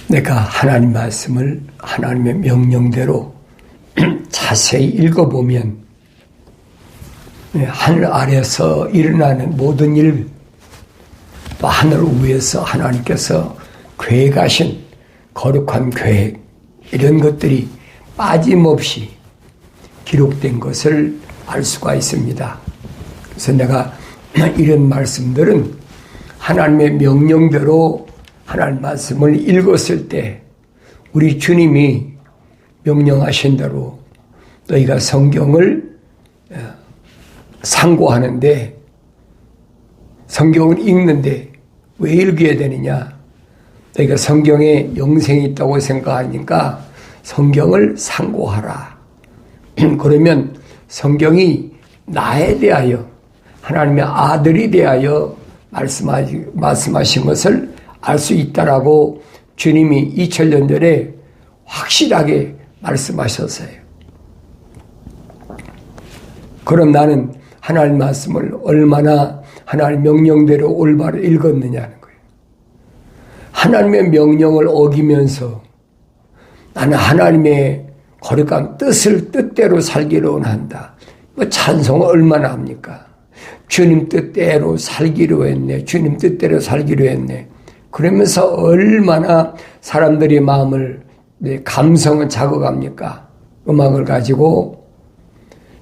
내가 하나님 말씀을 하나님의 명령대로 자세히 읽어보면 하늘 아래서 일어나는 모든 일, 또 하늘 위에서 하나님께서 계획하신 거룩한 계획, 이런 것들이 빠짐없이 기록된 것을 알 수가 있습니다. 그래서 내가 이런 말씀들은 하나님의 명령대로 하나님 말씀을 읽었을 때 우리 주님이 명령하신 대로 너희가 성경을 상고하는데, 성경을 읽는데 왜 읽어야 되느냐? 너희가 성경에 영생이 있다고 생각하니까 성경을 상고하라. 그러면 성경이 나에 대하여, 하나님의 아들이 대하여 말씀하신 것을 알 수 있다라고 주님이 2000년 전에 확실하게 말씀하셨어요. 그럼 나는 하나님 말씀을 얼마나 하나님 명령대로 올바로 읽었느냐는 거예요. 하나님의 명령을 어기면서 나는 하나님의 거룩한 뜻대로 살기로 원한다. 찬송을 얼마나 합니까? 주님 뜻대로 살기로 했네. 주님 뜻대로 살기로 했네. 그러면서 얼마나 사람들의 마음을, 감성을 자극합니까? 음악을 가지고.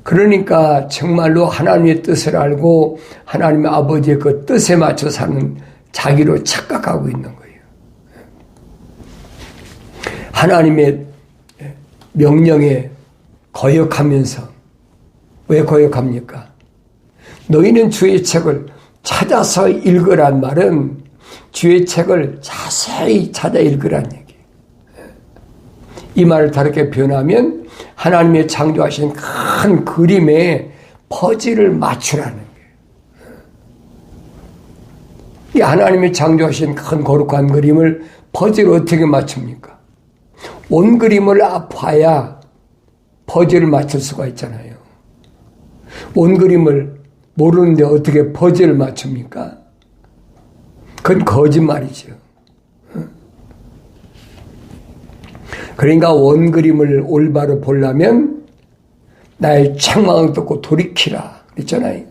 그러니까 정말로 하나님의 뜻을 알고 하나님의 아버지의 그 뜻에 맞춰 사는 자기로 착각하고 있는 거예요. 하나님의 명령에 거역하면서, 왜 거역합니까? 너희는 주의 책을 찾아서 읽으란 말은 주의 책을 자세히 찾아 읽으란 얘기예요. 이 말을 다르게 표현하면 하나님의 창조하신 큰 그림에 퍼즐을 맞추라는 거예요. 이 하나님의 창조하신 큰 거룩한 그림을 퍼즐을 어떻게 맞춥니까? 온 그림을 봐야 퍼즐을 맞출 수가 있잖아요. 온 그림을 모르는데 어떻게 퍼즐을 맞춥니까? 그건 거짓말이죠. 그러니까 원 그림을 올바로 보려면 나의 책망을 듣고 돌이키라 그랬잖아요.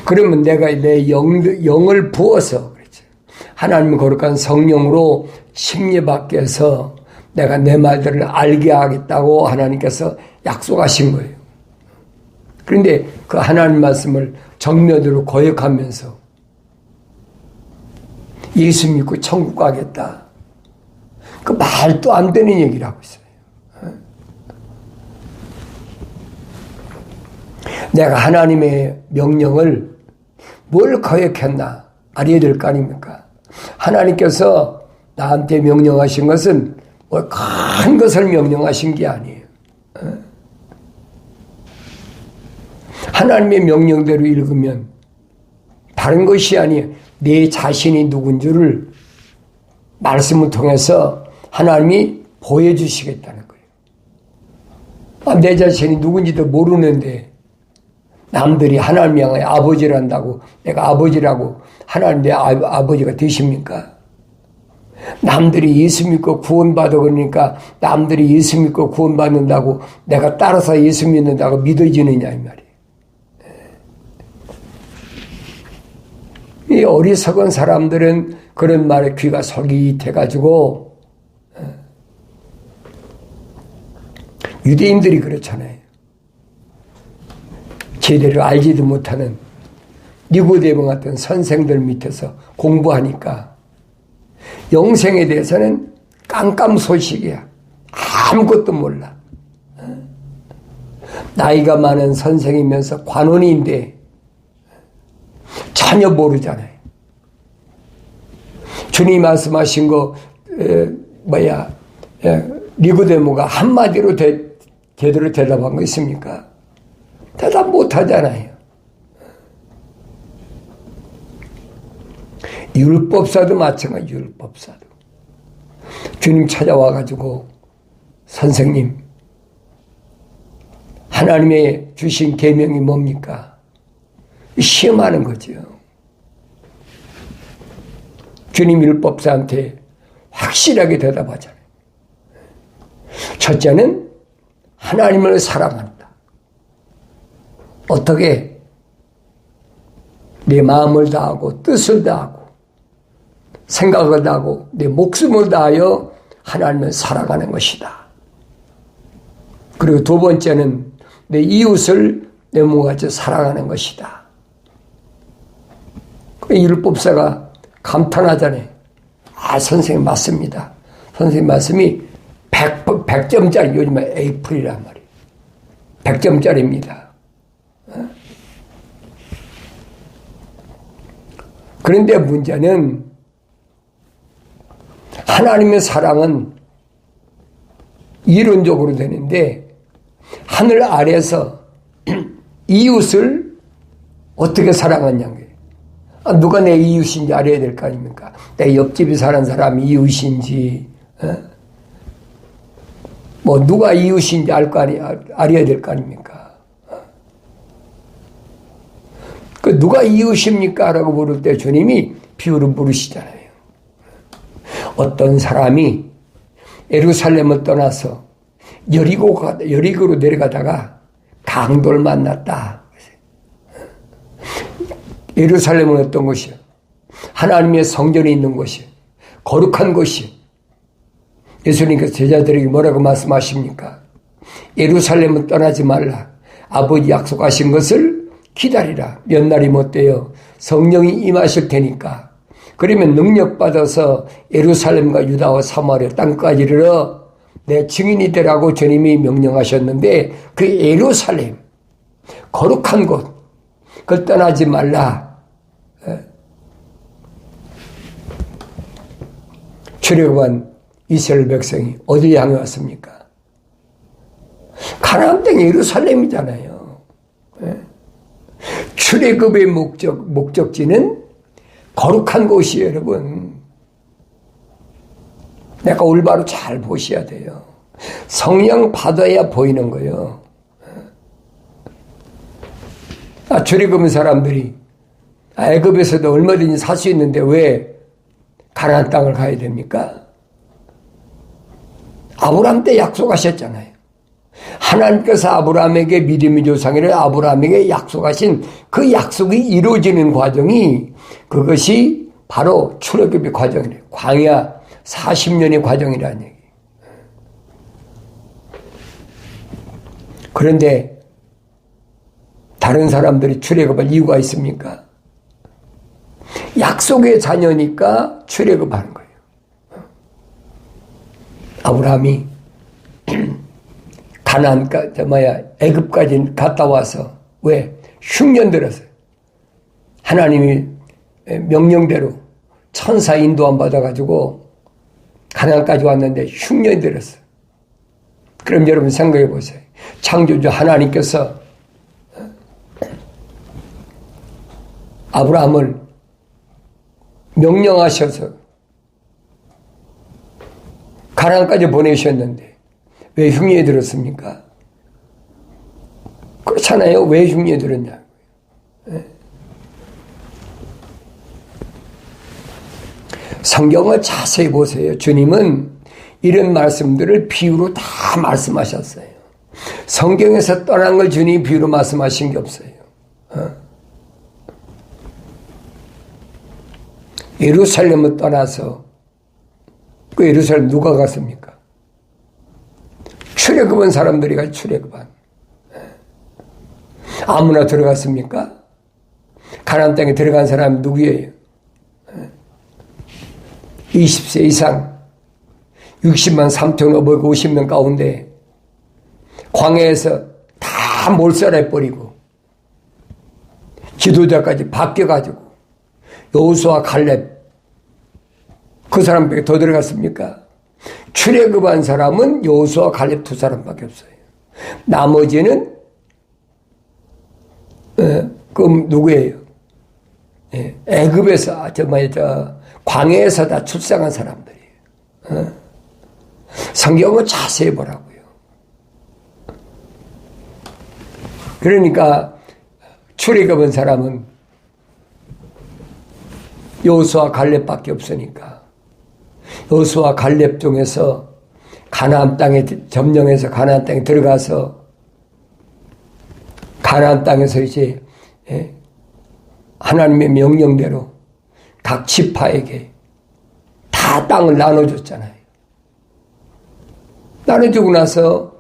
그러면 내가 내 영을 부어서, 그렇죠, 하나님 거룩한 성령으로 심리 밖에서 내가 내 말들을 알게 하겠다고 하나님께서 약속하신 거예요. 그런데 그 하나님 말씀을 정면으로 거역하면서 예수 믿고 천국 가겠다, 그 말도 안 되는 얘기를 하고 있어요. 내가 하나님의 명령을 뭘 거역했나 알아야 될 거 아닙니까? 하나님께서 나한테 명령하신 것은 뭐 큰 것을 명령하신 게 아니에요. 하나님의 명령대로 읽으면 다른 것이 아니에요. 내 자신이 누군 줄을 말씀을 통해서 하나님이 보여주시겠다는 거예요. 내 자신이 누군지도 모르는데 남들이 하나님 향해 아버지란다고, 내가 아버지라고 하나님 내 아버지가 되십니까? 남들이 예수 믿고 구원받아 그러니까 남들이 예수 믿고 구원받는다고 내가 따라서 예수 믿는다고 믿어지느냐 이 말이에요. 이 어리석은 사람들은 그런 말에 귀가 솔깃해가지고, 유대인들이 그렇잖아요. 제대로 알지도 못하는 니고데모 같은 선생들 밑에서 공부하니까 영생에 대해서는 깜깜소식이야. 아무것도 몰라. 나이가 많은 선생이면서 관원인데 전혀 모르잖아요. 주님 말씀하신 거 니고데모가 한마디로 제대로 대답한 거 있습니까? 대답 못하잖아요. 율법사도 마찬가지. 율법사도 주님 찾아와가지고 선생님, 하나님의 주신 계명이 뭡니까? 시험하는 거죠. 주님 율법사한테 확실하게 대답하잖아요. 첫째는 하나님을 사랑한다. 어떻게? 내 마음을 다하고 뜻을 다하고 생각을 다하고 내 목숨을 다하여 하나님을 사랑하는 것이다. 그리고 두 번째는 내 이웃을 내 몸같이 사랑하는 것이다. 그 율법사가 감탄하잖아요. 아, 선생님 맞습니다. 선생님 말씀이 100점짜리, 요즘에 에이프릴이란 말이에요. 100점짜리입니다. 그런데 문제는 하나님의 사랑은 이론적으로 되는데 하늘 아래서 이웃을 어떻게 사랑하냐는 거예요. 누가 내 이웃인지 알아야 될 거 아닙니까? 내 옆집에 사는 사람이 이웃인지, 뭐 누가 이웃인지 알아야 될 거 아닙니까? 그 누가 이웃입니까? 라고 물을 때 주님이 비유를 물으시잖아요. 어떤 사람이 예루살렘을 떠나서 여리고로 내려가다가 강도를 만났다. 예루살렘은 어떤 곳이요? 하나님의 성전이 있는 곳이요. 거룩한 곳이요. 예수님께서 제자들에게 뭐라고 말씀하십니까? 예루살렘은 떠나지 말라. 아버지 약속하신 것을 기다리라. 몇 날이 못되어 성령이 임하실 테니까. 그러면 능력받아서 예루살렘과 유다와 사마리아 땅까지 이르러 내 증인이 되라고 주님이 명령하셨는데 그 예루살렘, 거룩한 곳, 그걸 떠나지 말라. 출애굽한 이스라엘 백성이 어디 향해 왔습니까? 가나안 땅 예루살렘이잖아요. 출애굽의 목적지는 거룩한 곳이에요, 여러분. 내가 올바로 잘 보셔야 돼요. 성령 받아야 보이는 거예요. 출애굽한 사람들이 애굽에서도 얼마든지 살 수 있는데 왜 가나안 땅을 가야 됩니까? 아브라함 때 약속하셨잖아요. 하나님께서 아브라함에게 믿음의 조상이라 아브라함에게 약속하신 그 약속이 이루어지는 과정이 그것이 바로 출애굽의 과정이래요. 광야 40년의 과정이라는 얘기. 그런데 다른 사람들이 출애굽할 이유가 있습니까? 약속의 자녀니까 출애굽하는 거예요. 아브라함이 애굽까지 갔다 와서 왜? 흉년 들었어요. 하나님이 명령대로 천사 인도함 받아가지고 가나안까지 왔는데 흉년이 들었어요. 그럼 여러분 생각해 보세요. 창조주 하나님께서 아브라함을 명령하셔서 가나안까지 보내셨는데 왜 흉년이 들었습니까? 그렇잖아요. 왜 흉년이 들었냐고요. 성경을 자세히 보세요. 주님은 이런 말씀들을 비유로 다 말씀하셨어요. 성경에서 떠난 걸 주님이 비유로 말씀하신 게 없어요. 예루살렘을 떠나서 그 예루살렘 누가 갔습니까? 출애굽한 사람들이 가 출애굽한. 아무나 들어갔습니까? 가나안 땅에 들어간 사람이 누구예요? 20세 이상 60만 3,550명 가운데 광야에서 다 몰살해버리고 지도자까지 바뀌어가지고 여호수아 갈렙 그 사람밖에 더 들어갔습니까? 출애굽한 사람은 여호수아 갈렙 두 사람밖에 없어요. 나머지는 그럼 누구예요? 애굽에서 광야에서 다 출생한 사람들이에요. 성경을 자세히 보라고요. 그러니까 출애굽한 사람은 여호수아 갈렙밖에 없으니까 여호수아 갈렙 중에서 가나안 땅에 점령해서 가나안 땅에 들어가서 가나안 땅에서 이제 하나님의 명령대로 각 지파에게 다 땅을 나눠줬잖아요. 나눠주고 나서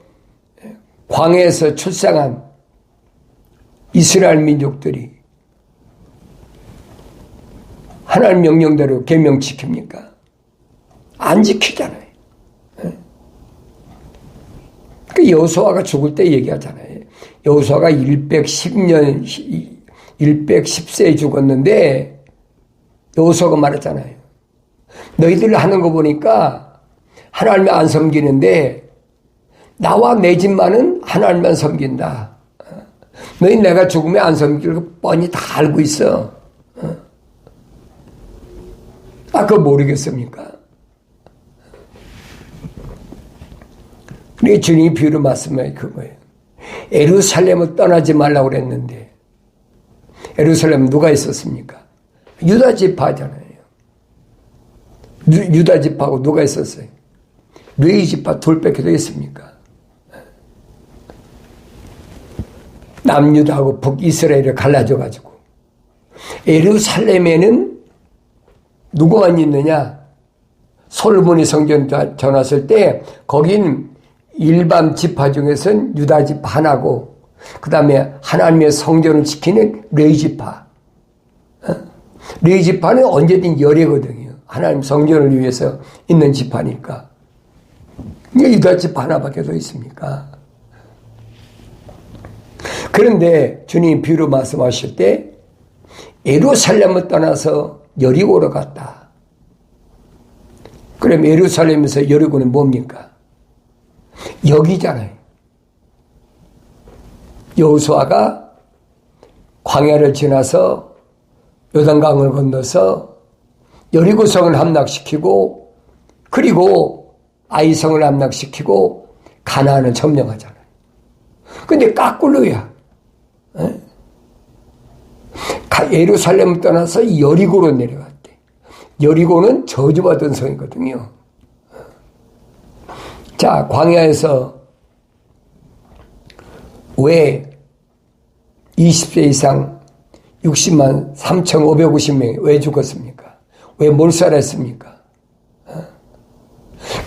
광야에서 출생한 이스라엘 민족들이 하나님 명령대로 계명 지킵니까? 안 지키잖아요. 그 여호수아가 죽을 때 얘기하잖아요. 여호수아가 110세에 죽었는데 여호수아가 말했잖아요. 너희들 하는 거 보니까 하나님을 안 섬기는데 나와 내 집만은 하나님만 섬긴다. 너희 내가 죽으면 안 섬길 거 뻔히 다 알고 있어. 그거 모르겠습니까? 우리 주님이 비유로 말씀하신 그거예요. 예루살렘을 떠나지 말라고 그랬는데 예루살렘 누가 있었습니까? 유다 지파잖아요. 유다 지파하고 누가 있었어요? 레위 지파 둘밖에 더 있습니까? 남유다하고 북이스라엘을 갈라져가지고 예루살렘에는 누구만 있느냐? 솔로몬이 성전 전왔을 때 거긴 일반 지파 중에서는 유다 지파 하나고 그 다음에 하나님의 성전을 지키는 레위 지파. 레위 지파는 언제든 열애거든요. 하나님 성전을 위해서 있는 지파니까. 유다 지파 하나밖에 더 있습니까? 그런데 주님이 비유로 말씀하실 때 예루살렘을 떠나서 여리고로 갔다. 그럼 예루살렘에서 여리고는 뭡니까? 여기잖아요. 여호수아가 광야를 지나서 요단강을 건너서 여리고성을 함락시키고 그리고 아이성을 함락시키고 가나안을 점령하잖아요. 근데 까꿀로야. 예루살렘을 떠나서 여리고로 내려갔대. 여리고는 저주받은 성이거든요. 자, 광야에서 왜 20세 이상 60만 3,550명이 왜 죽었습니까? 왜 몰살했습니까?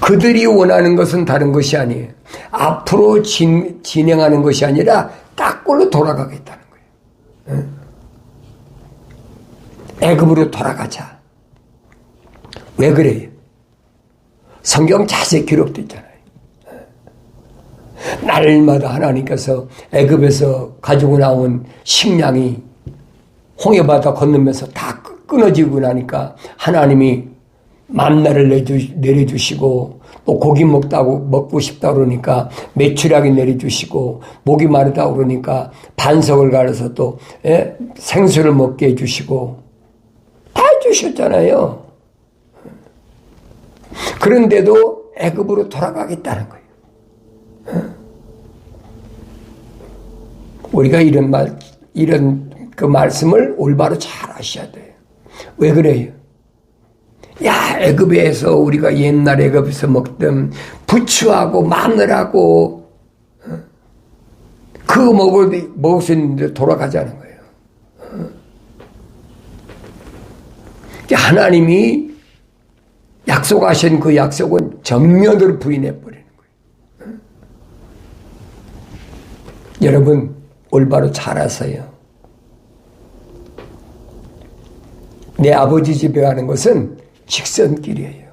그들이 원하는 것은 다른 것이 아니에요. 앞으로 진행하는 것이 아니라 까꿀로 돌아가겠다는 거예요. 애굽으로 돌아가자. 왜 그래요? 성경 자세히 기록되어 있잖아요. 날마다 하나님께서 애굽에서 가지고 나온 식량이 홍해바다 건너면서 다 끊어지고 나니까 하나님이 만나를 내려주시고 또 고기 먹고 싶다 그러니까 메추라기 내려주시고 목이 마르다 그러니까 반석을 갈아서 또 생수를 먹게 해주시고 다 해주셨잖아요. 그런데도 애굽으로 돌아가겠다는 거예요. 우리가 이런 그 말씀을 올바로 잘 아셔야 돼요. 왜 그래요? 야, 애굽에서 우리가 옛날 애굽에서 먹던 부추하고 마늘하고 그거 먹을 수 있는데 돌아가자는 거예요. 하나님이 약속하신 그 약속은 정면으로 부인해버리는 거예요. 여러분 올바로 잘 아세요. 내 아버지 집에 가는 것은 직선길이에요.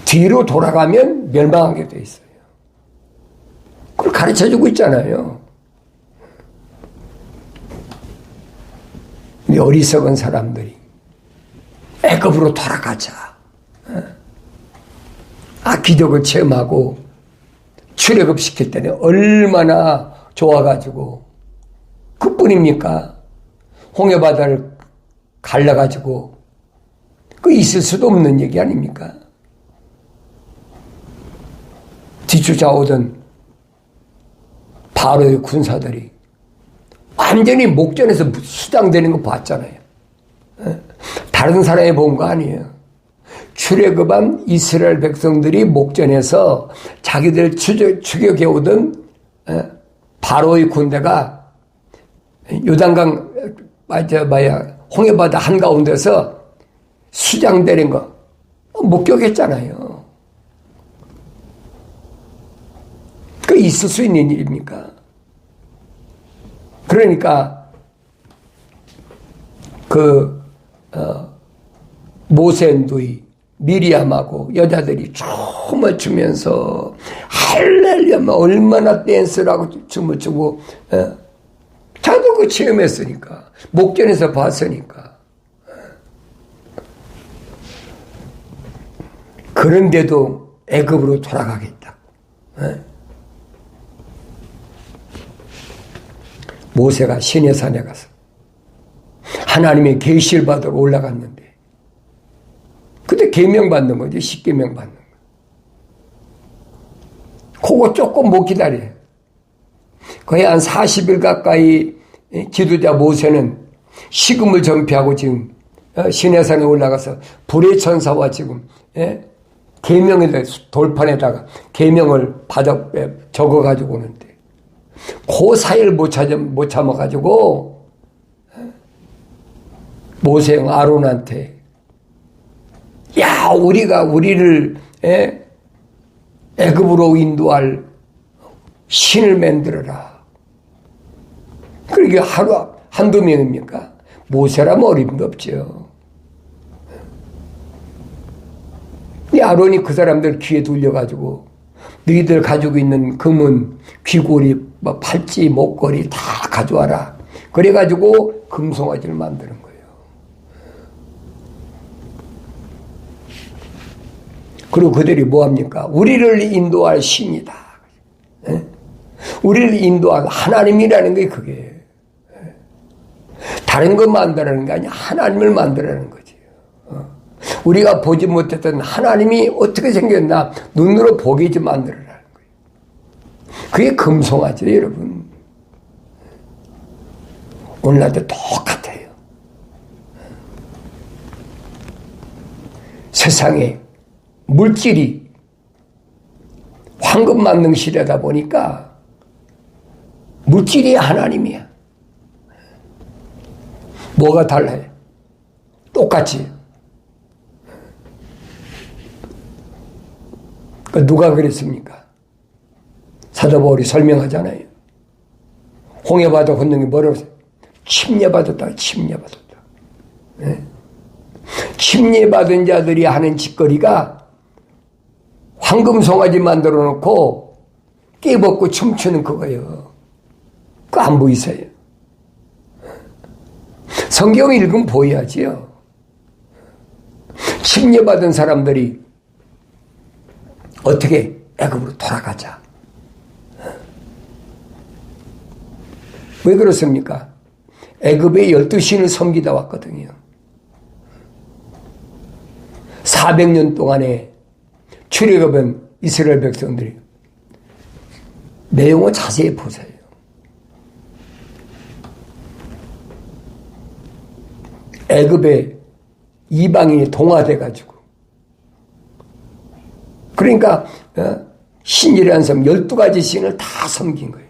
뒤로 돌아가면 멸망하게 돼 있어요. 그걸 가르쳐주고 있잖아요. 이 어리석은 사람들이 애굽으로 돌아가자. 기적을 체험하고 출애굽시킬 때는 얼마나 좋아가지고 그뿐입니까? 홍해바다를 갈라가지고 그 있을 수도 없는 얘기 아닙니까? 뒤쫓아오던 바로의 군사들이 완전히 목전에서 수장되는 거 봤잖아요. 다른 사람이 본 거 아니에요. 출애굽한 이스라엘 백성들이 목전에서 자기들 추격해오던 바로의 군대가 요단강 홍해바다 한가운데서 수장되는 거 목격했잖아요. 그 있을 수 있는 일입니까? 그러니까 모세누이 미리암하고 여자들이 춤을 추면서 할렐루야 얼마나 댄스를 하고 춤을 추고 자도 그 체험했으니까 목전에서 봤으니까. 그런데도 애굽으로 돌아가겠다. 모세가 시내산에 가서 하나님의 계시를 받으러 올라갔는데 그때 계명 받는 거지. 십계명 받는 거. 그거 조금 못 기다려요. 거의 한 40일 가까이 지도자 모세는 식음을 전폐하고 지금 시내산에 올라가서 불의 천사와 지금 계명에 돌판에다가 계명을 적어가지고 오는데 그 사이를 못 참아가지고 모세 형 아론한테 야 우리를 애굽으로 인도할 신을 만들어라. 그러게 한두 명입니까? 모세라면 어림도 없죠. 이 아론이 그 사람들 귀에 둘려가지고 너희들 가지고 있는 금은 귀고리, 팔찌, 목걸이 다 가져와라. 그래가지고 금송아지를 만드는 거예요. 그리고 그들이 뭐합니까? 우리를 인도할 신이다. 우리를 인도할 하나님이라는 게 그게. 다른 것 만들라는 게 아니야. 하나님을 만들라는 거지. 우리가 보지 못했던 하나님이 어떻게 생겼나 눈으로 보게 좀 만들어라는 거예요. 그게 금송아지예요, 여러분. 오늘날도 똑같아요. 세상에 물질이 황금 만능 시대다 보니까 물질이 하나님이야. 뭐가 달라요? 똑같이. 누가 그랬습니까? 사도 바울이 설명하잖아요. 홍해바다 건너기 뭐라고 했어요? 침례받았다. 침례받았다. 네? 침례받은 자들이 하는 짓거리가 황금 송아지 만들어 놓고 깨벗고 춤추는 그거예요. 그거 안 보이세요? 성경 읽으면 보여야지요. 침례받은 사람들이 어떻게 애굽으로 돌아가자. 왜 그렇습니까? 애굽의 12신을 섬기다 왔거든요. 400년 동안에 출애굽한 이스라엘 백성들이 내용을 자세히 보세요. 애굽에 이방인이 동화돼가지고 그러니까 신이라는 섬 12가지 신을 다 섬긴 거예요.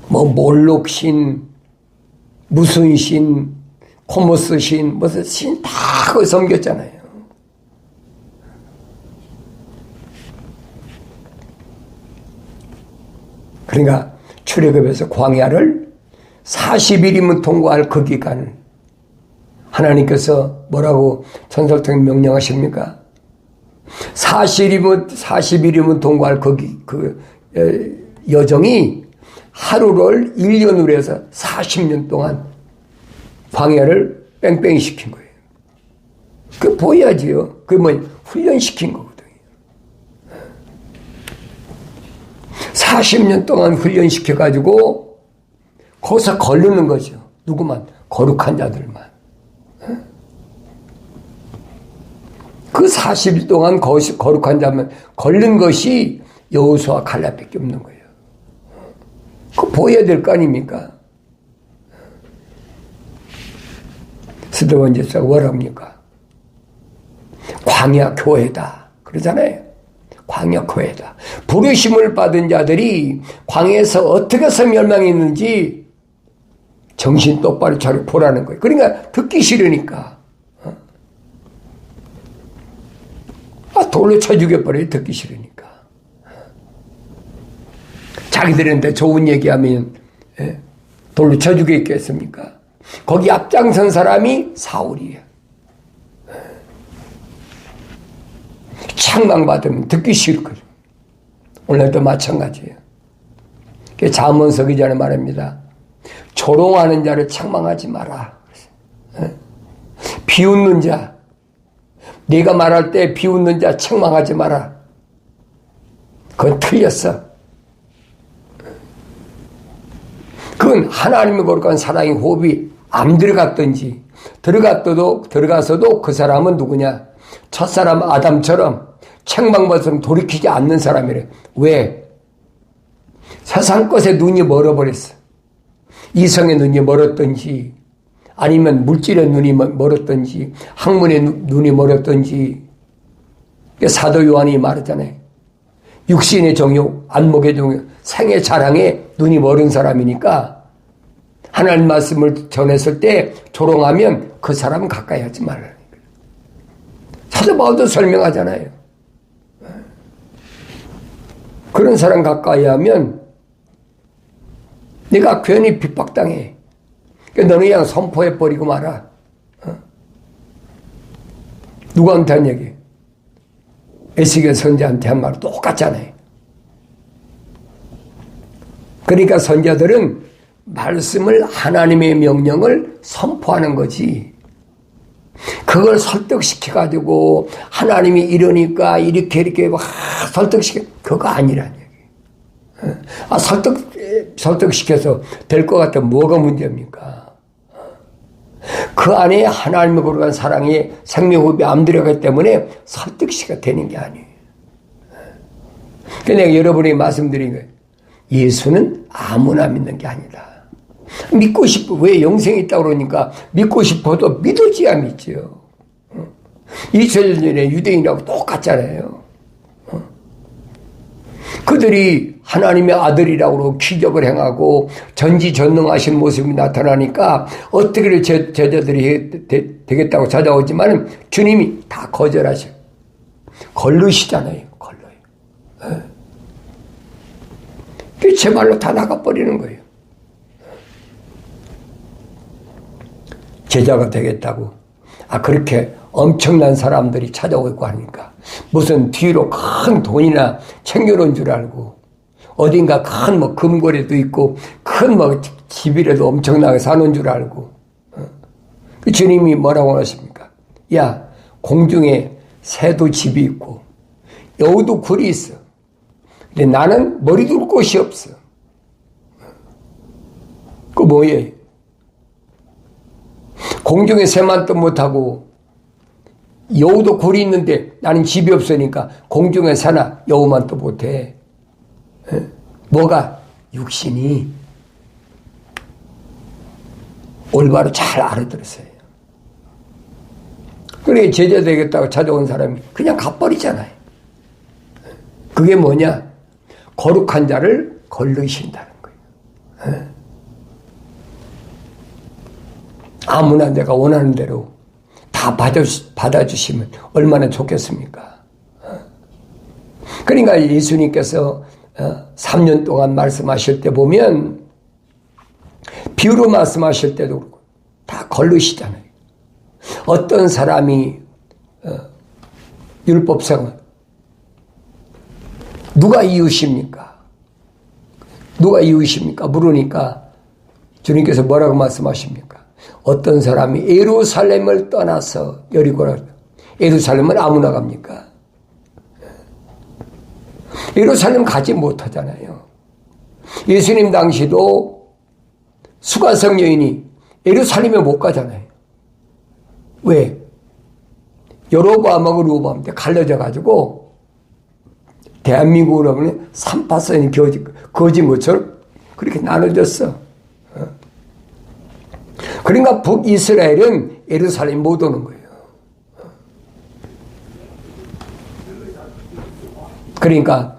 뭐 몰록 신, 무슨 신, 코모스 신, 무슨 신 다 그걸 섬겼잖아요. 그러니까 출애굽에서 광야를 40일이면 통과할 그 기간을 하나님께서 뭐라고 전설 통해 명령하십니까? 40일이면 통과할 그 여정이 하루를 1년으로 해서 40년 동안 광야를 뺑뺑이 시킨 거예요. 그게 보여야지요. 그게 뭐 훈련시킨 거거든요. 40년 동안 훈련시켜가지고 거기서 걸르는 거죠. 누구만? 거룩한 자들만. 그 40일 동안 거룩한 자만 걸른 것이 여호수아 갈렙밖에 없는 거예요. 그거 보여야 될 거 아닙니까? 스데반 집사가 뭐랍니까? 광야 교회다 그러잖아요. 광야 교회다. 부르심을 받은 자들이 광야에서 어떻게 해서 멸망했는지 정신 똑바로 차려 보라는 거예요. 그러니까 듣기 싫으니까. 돌로 쳐 죽여버려요. 듣기 싫으니까. 자기들한테 좋은 얘기하면 돌로 쳐 죽였겠습니까? 거기 앞장선 사람이 사울이에요. 책망받으면 듣기 싫거든요. 오늘도 마찬가지예요. 잠언서 기자는 말합니다. 조롱하는 자를 책망하지 마라. 비웃는 자, 네가 말할 때 비웃는 자 책망하지 마라. 그건 틀렸어. 그건 하나님의 거룩한 사랑의 호흡이 안 들어갔든지 들어가서도 그 사람은 누구냐? 첫사람 아담처럼 책망받으면 돌이키지 않는 사람이래. 왜? 세상 것에 눈이 멀어버렸어. 이성의 눈이 멀었든지 아니면 물질의 눈이 멀었든지 학문의 눈이 멀었든지. 사도 요한이 말하잖아요. 육신의 정욕, 안목의 정욕, 생의 자랑에 눈이 멀은 사람이니까 하나님 말씀을 전했을 때 조롱하면 그 사람은 가까이 하지 말라는 거예요. 사도 바울도 설명하잖아요. 그런 사람 가까이 하면 네가 괜히 핍박당해. 너는 그냥 선포해버리고 말아. 누구한테 한 얘기? 에스겔 선지자한테 한 말 똑같잖아요. 그러니까 선지자들은 말씀을 하나님의 명령을 선포하는 거지. 그걸 설득시켜가지고 하나님이 이러니까 이렇게 설득시켜. 그거 아니란 얘기. 설득시켜서 될 것 같으면 뭐가 문제입니까? 그 안에 하나님의 거룩한 사랑의 생명호흡이 안 들어가기 때문에 설득시가 되는 게 아니에요. 그러니까 내가 여러분에게 말씀드린 거예요. 예수는 아무나 믿는 게 아니다. 믿고 싶어. 왜 영생이 있다고 그러니까 믿고 싶어도 믿어지야 믿죠. 2000년 전에 유대인하고 똑같잖아요. 그들이 하나님의 아들이라고 그러고 기적을 행하고 전지전능하신 모습이 나타나니까 어떻게 제자들이 되겠다고 찾아오지만 주님이 다 거절하셔요. 걸르시잖아요. 걸러요. 제 말로 다 나가버리는 거예요. 제자가 되겠다고. 그렇게 엄청난 사람들이 찾아오고 하니까 무슨 뒤로 큰 돈이나 챙겨놓은 줄 알고 어딘가 큰 금고리도 있고 큰 집이라도 엄청나게 사는 줄 알고. 주님이 뭐라고 하십니까? 야, 공중에 새도 집이 있고 여우도 굴이 있어. 근데 나는 머리 둘 곳이 없어. 그 뭐예요? 공중에 새만도 못하고 여우도 굴이 있는데 나는 집이 없으니까 공중에 새나 여우만도 못해. 뭐가? 육신이 올바로 잘 알아들었어요. 그러니까 제자 되겠다고 찾아온 사람이 그냥 가버리잖아요. 그게 뭐냐? 거룩한 자를 걸르신다는 거예요. 아무나 내가 원하는 대로 다 받아주시면 얼마나 좋겠습니까? 그러니까 예수님께서 3년 동안 말씀하실 때 보면 비유로 말씀하실 때도 그렇고 다 걸르시잖아요. 어떤 사람이 율법생활 누가 이웃입니까? 누가 이웃입니까? 물으니까 주님께서 뭐라고 말씀하십니까? 어떤 사람이 예루살렘을 떠나서 여리고라. 예루살렘은 아무나 갑니까? 예루살렘 가지 못하잖아요. 예수님 당시도 수가성 여인이 예루살렘에 못 가잖아요. 왜? 여로보암하고 르호보암 때 갈라져 가지고 대한민국으로 보면 3파선이 그어진 것처럼 그렇게 나눠졌어. 그러니까 북이스라엘은 예루살렘 못 오는 거예요. 그러니까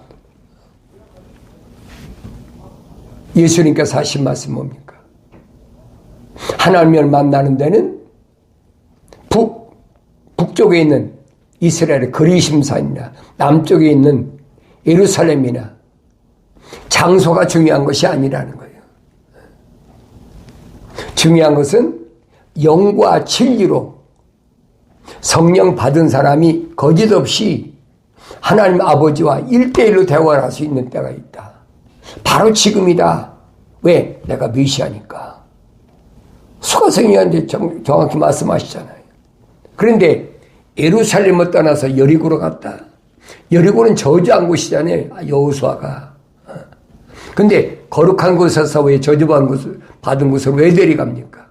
예수님께서 하신 말씀 뭡니까? 하나님을 만나는 데는 북쪽에 있는 이스라엘의 그리심산이나 남쪽에 있는 예루살렘이나 장소가 중요한 것이 아니라는 거예요. 중요한 것은 영과 진리로 성령 받은 사람이 거짓 없이 하나님 아버지와 1대1로 대화를 할 수 있는 때가 있다. 바로 지금이다. 왜? 내가 메시아니까. 수가성이한테 정확히 말씀하시잖아요. 그런데 예루살렘을 떠나서 여리고로 갔다. 여리고는 저주한 곳이잖아요. 여호수아가. 근데 거룩한 곳에서 왜 저주받은 곳을 왜 데려갑니까?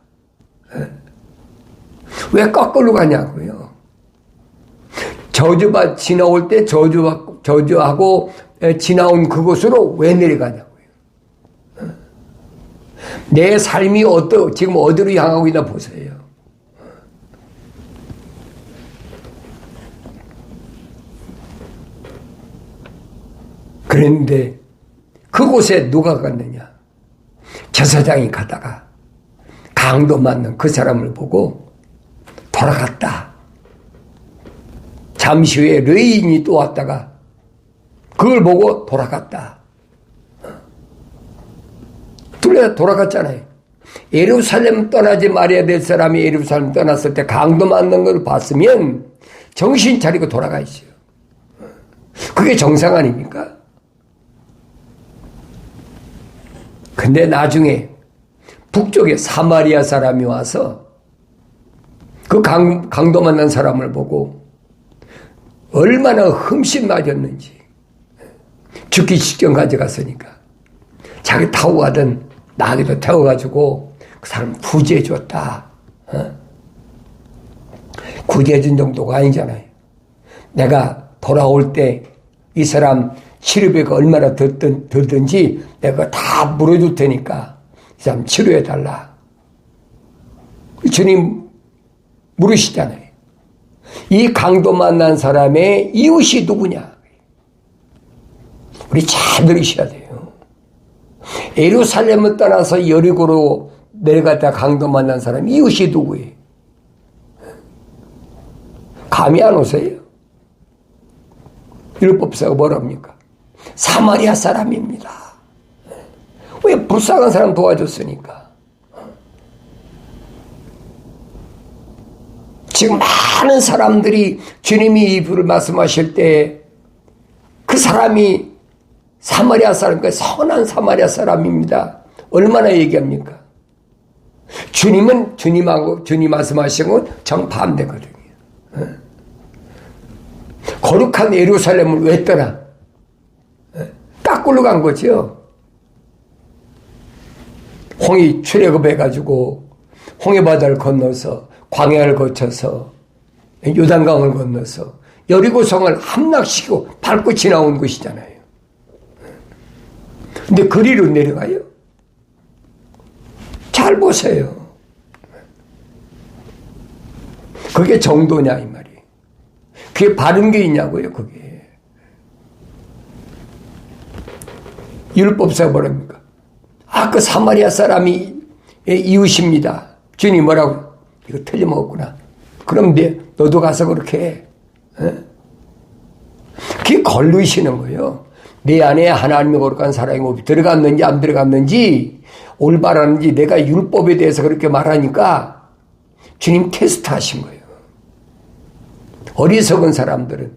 왜 거꾸로 가냐고요. 지나올 때 저주하고 지나온 그곳으로 왜 내려가냐고요. 내 삶이 지금 어디로 향하고 있나 보세요. 그런데 그곳에 누가 갔느냐? 제사장이 가다가 강도 맞는 그 사람을 보고 돌아갔다. 잠시 후에 레위인이 또 왔다가 그걸 보고 돌아갔다. 둘 다 돌아갔잖아요. 예루살렘 떠나지 말아야 될 사람이 예루살렘 떠났을 때 강도 맞는 걸 봤으면 정신 차리고 돌아가야죠. 그게 정상 아닙니까? 근데 나중에 북쪽에 사마리아 사람이 와서 그 강도 만난 사람을 보고 얼마나 흠씬 맞았는지 죽기 직전 가져갔으니까 자기 타고 가던 나귀도 태워가지고 그 사람 구제해 줬다. 구제해 준 정도가 아니잖아요. 내가 돌아올 때 이 사람 치료비가 얼마나 들든지 내가 다 물어줄 테니까 이 사람 치료해 달라. 주님 물으시잖아요. 이 강도 만난 사람의 이웃이 누구냐? 우리 잘 들으셔야 돼요. 예루살렘을 떠나서 여리고로 내려갔다 강도 만난 사람 이웃이 누구예요? 감이 안 오세요? 율법사가 뭐랍니까? 사마리아 사람입니다. 왜? 불쌍한 사람 도와줬으니까. 지금 많은 사람들이 주님이 이 불을 말씀하실 때 그 사람이 사마리아 사람이니까 선한 사마리아 사람입니다. 얼마나 얘기합니까? 주님은 주님 말씀하신 건 정반대거든요. 거룩한 예루살렘을 왜 떠나? 까꿀로 간 거죠. 홍이 출애굽해가지고 홍해바다를 건너서 광야를 거쳐서 요단강을 건너서 여리고성을 함락시키고 밟고 지나온 곳이잖아요. 근데 그리로 내려가요? 잘 보세요. 그게 정도냐 이 말이에요. 그게 바른 게 있냐고요. 그게 율법사가 뭐랍니까? 그 사마리아 사람이 이웃입니다. 주님 뭐라고? 이거 틀려먹었구나. 그럼 너도 가서 그렇게 해. 그게 걸르시는 거예요. 내 안에 하나님의 거룩한 사랑이 들어갔는지 안 들어갔는지 올바른지 내가 율법에 대해서 그렇게 말하니까 주님 테스트하신 거예요. 어리석은 사람들은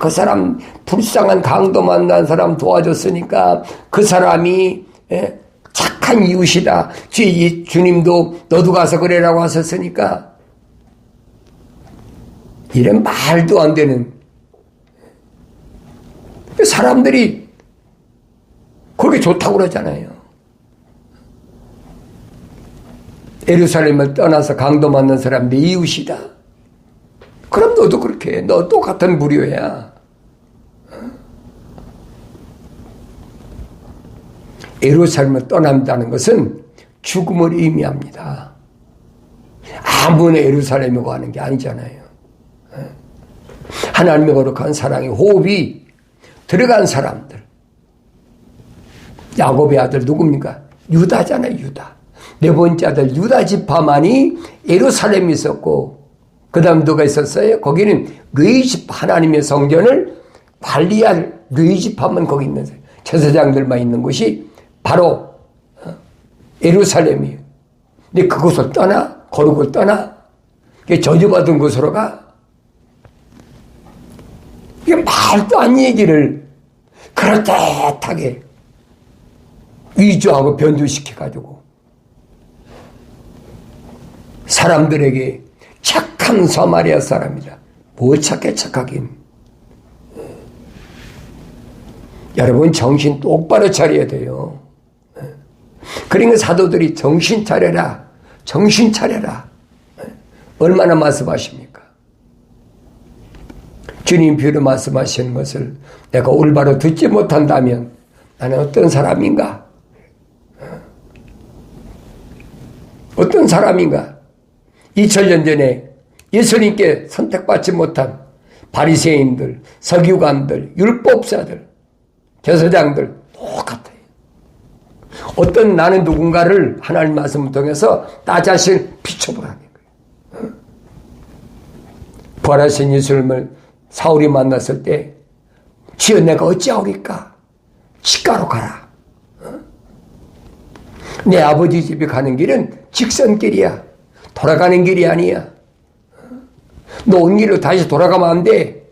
그 사람 불쌍한 강도 만난 사람 도와줬으니까 그 사람이 착한 이웃이다. 주님도 너도 가서 그래라고 하셨으니까 이런 말도 안 되는 사람들이 그게 좋다고 그러잖아요. 예루살렘을 떠나서 강도 만난 사람 내 이웃이다. 그럼 너도 그렇게 해. 너 똑같은 부류야. 예루살렘을 떠난다는 것은 죽음을 의미합니다. 아무나 예루살렘에 가는 게 아니잖아요. 하나님의 거룩한 사랑의 호흡이 들어간 사람들. 야곱의 아들 누굽니까? 유다잖아요, 유다. 네 번째 아들 유다 지파만이 예루살렘에 있었고, 그 다음 누가 있었어요? 거기는 르이 지파, 하나님의 성전을 관리할 르이 지파만 거기 있는 제사장들만 있는 곳이 바로 예루살렘이에요. 근데 그곳을 떠나? 거룩을 떠나? 저주받은 곳으로 가? 이게 말도 안 얘기를 그럴듯하게 위조하고 변조시켜가지고 사람들에게 착한 사마리아 사람이다. 뭐 착하긴. 여러분 정신 똑바로 차려야 돼요. 그러니까 사도들이 정신 차려라. 정신 차려라. 얼마나 말씀하십니까? 주님 비유로 말씀하시는 것을 내가 올바로 듣지 못한다면 나는 어떤 사람인가? 어떤 사람인가? 2000년 전에 예수님께 선택받지 못한 바리새인들, 서기관들, 율법사들, 제사장들 똑같아요. 어떤 나는 누군가를 하나님 말씀을 통해서 나 자신을 비춰보라는 거예요. 부활하신 예수님을 사울이 만났을 때 주여 내가 어찌하오리까? 시가로 가라. 내 아버지 집에 가는 길은 직선길이야. 돌아가는 길이 아니야. 너 온 길로 다시 돌아가면 안 돼.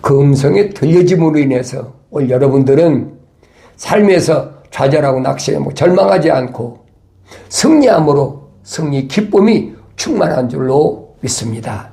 그 음성이 들려짐으로 인해서 오늘 여러분들은 삶에서 좌절하고 낙심하고 절망하지 않고 승리함으로 승리 기쁨이 충만한 줄로 믿습니다.